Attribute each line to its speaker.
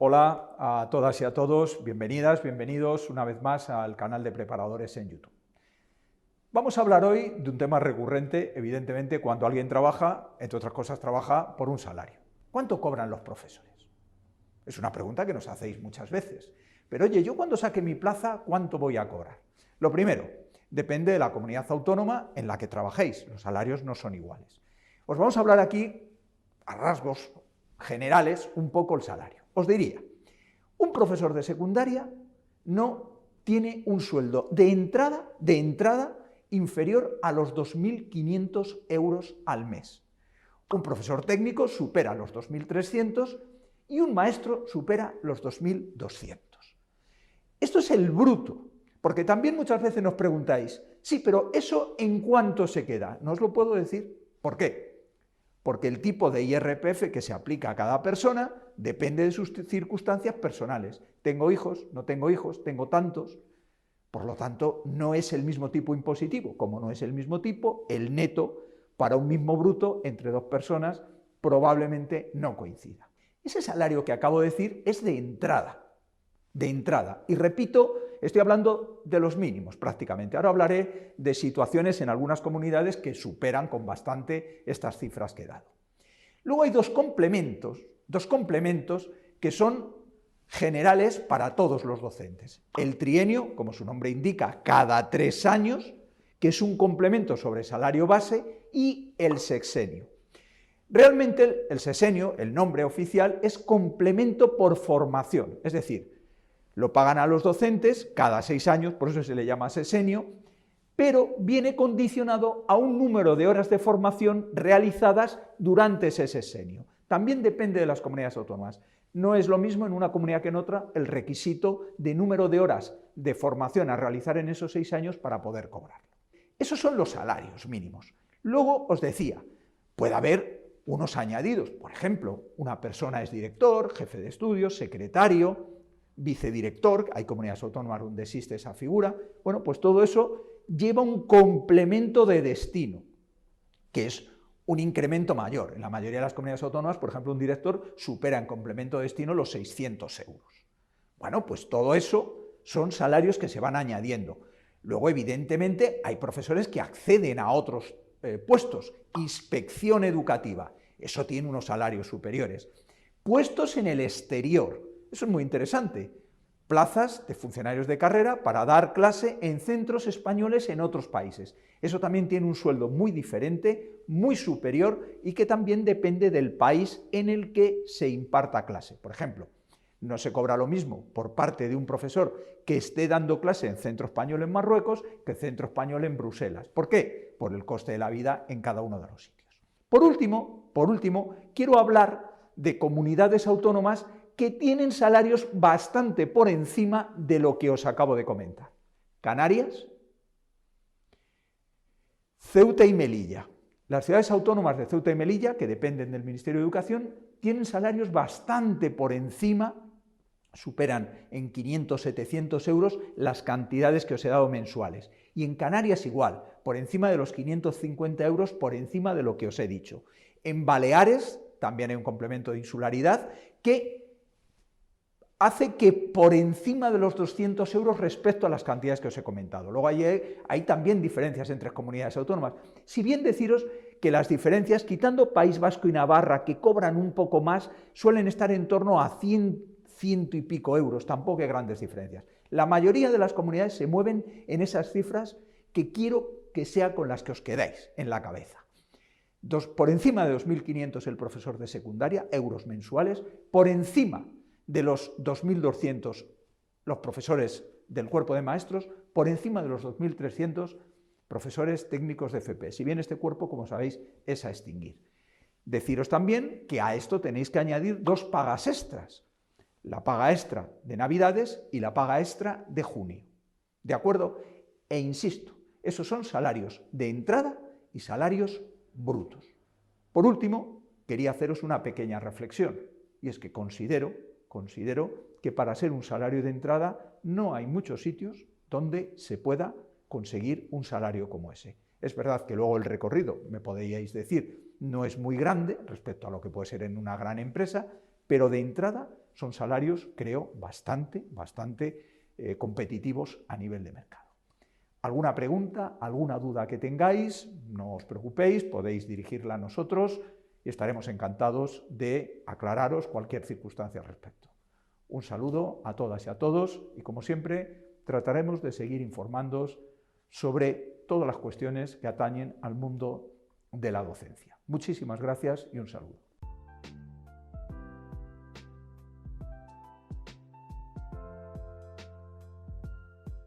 Speaker 1: Hola a todas y a todos, bienvenidas, bienvenidos una vez más al canal de Preparadores en YouTube. Vamos a hablar hoy de un tema recurrente, evidentemente, cuando alguien trabaja, entre otras cosas, trabaja por un salario. ¿Cuánto cobran los profesores? Es una pregunta que nos hacéis muchas veces. Pero oye, yo cuando saque mi plaza, ¿cuánto voy a cobrar? Lo primero, depende de la comunidad autónoma en la que trabajéis, los salarios no son iguales. Os vamos a hablar aquí, a rasgos generales, un poco el salario. Os diría, un profesor de secundaria no tiene un sueldo de entrada inferior a los 2.500 euros al mes. Un profesor técnico supera los 2.300 y un maestro supera los 2.200. Esto es el bruto, porque también muchas veces nos preguntáis, sí, pero ¿eso en cuánto se queda? No os lo puedo decir. ¿Por qué? Porque el tipo de IRPF que se aplica a cada persona depende de sus circunstancias personales. Tengo hijos, no tengo hijos, tengo tantos. Por lo tanto, no es el mismo tipo impositivo. Como no es el mismo tipo, el neto para un mismo bruto entre dos personas probablemente no coincida. Ese salario que acabo de decir es de entrada. Y repito, estoy hablando de los mínimos prácticamente. Ahora hablaré de situaciones en algunas comunidades que superan con bastante estas cifras que he dado. Luego hay dos complementos que son generales para todos los docentes. El trienio, como su nombre indica, cada 3 años, que es un complemento sobre salario base, y el sexenio. Realmente el sexenio, el nombre oficial, es complemento por formación, es decir, lo pagan a los docentes cada 6 años, por eso se le llama sexenio, pero viene condicionado a un número de horas de formación realizadas durante ese sexenio. También depende de las comunidades autónomas. No es lo mismo en una comunidad que en otra el requisito de número de horas de formación a realizar en esos 6 años para poder cobrarlo. Esos son los salarios mínimos. Luego os decía, puede haber unos añadidos. Por ejemplo, una persona es director, jefe de estudios, secretario, vicedirector, hay comunidades autónomas donde existe esa figura. Bueno, pues todo eso lleva un complemento de destino, que es un incremento mayor. En la mayoría de las comunidades autónomas, por ejemplo, un director supera en complemento de destino los 600 euros. Bueno, pues todo eso son salarios que se van añadiendo. Luego, evidentemente, hay profesores que acceden a otros puestos. Inspección educativa, eso tiene unos salarios superiores. Puestos en el exterior, eso es muy interesante. Plazas de funcionarios de carrera para dar clase en centros españoles en otros países. Eso también tiene un sueldo muy diferente, muy superior y que también depende del país en el que se imparta clase. Por ejemplo, no se cobra lo mismo por parte de un profesor que esté dando clase en centro español en Marruecos que centro español en Bruselas. ¿Por qué? Por el coste de la vida en cada uno de los sitios. Por último, quiero hablar de comunidades autónomas que tienen salarios bastante por encima de lo que os acabo de comentar. Canarias, Ceuta y Melilla. Las ciudades autónomas de Ceuta y Melilla, que dependen del Ministerio de Educación, tienen salarios bastante por encima, superan en 500, 700 euros las cantidades que os he dado mensuales. Y en Canarias igual, por encima de los 550 euros, por encima de lo que os he dicho. En Baleares también hay un complemento de insularidad que hace que por encima de los 200 euros respecto a las cantidades que os he comentado. Luego hay también diferencias entre comunidades autónomas. Si bien deciros que las diferencias, quitando País Vasco y Navarra, que cobran un poco más, suelen estar en torno a 100 y pico euros, tampoco hay grandes diferencias. La mayoría de las comunidades se mueven en esas cifras que quiero que sea con las que os quedáis en la cabeza. Por encima de 2.500 el profesor de secundaria, euros mensuales, por encima de los 2.200 los profesores del cuerpo de maestros, por encima de los 2.300 profesores técnicos de FP. Si bien este cuerpo, como sabéis, es a extinguir. Deciros también que a esto tenéis que añadir 2 pagas extras. La paga extra de Navidades y la paga extra de junio. ¿De acuerdo? E insisto, esos son salarios de entrada y salarios brutos. Por último, quería haceros una pequeña reflexión, y es que considero que para ser un salario de entrada no hay muchos sitios donde se pueda conseguir un salario como ese. Es verdad que luego el recorrido, me podríais decir, no es muy grande respecto a lo que puede ser en una gran empresa, pero de entrada son salarios, creo, bastante competitivos a nivel de mercado. ¿Alguna pregunta, alguna duda que tengáis? No os preocupéis, podéis dirigirla a nosotros y estaremos encantados de aclararos cualquier circunstancia al respecto. Un saludo a todas y a todos y, como siempre, trataremos de seguir informándoos sobre todas las cuestiones que atañen al mundo de la docencia. Muchísimas gracias y un saludo.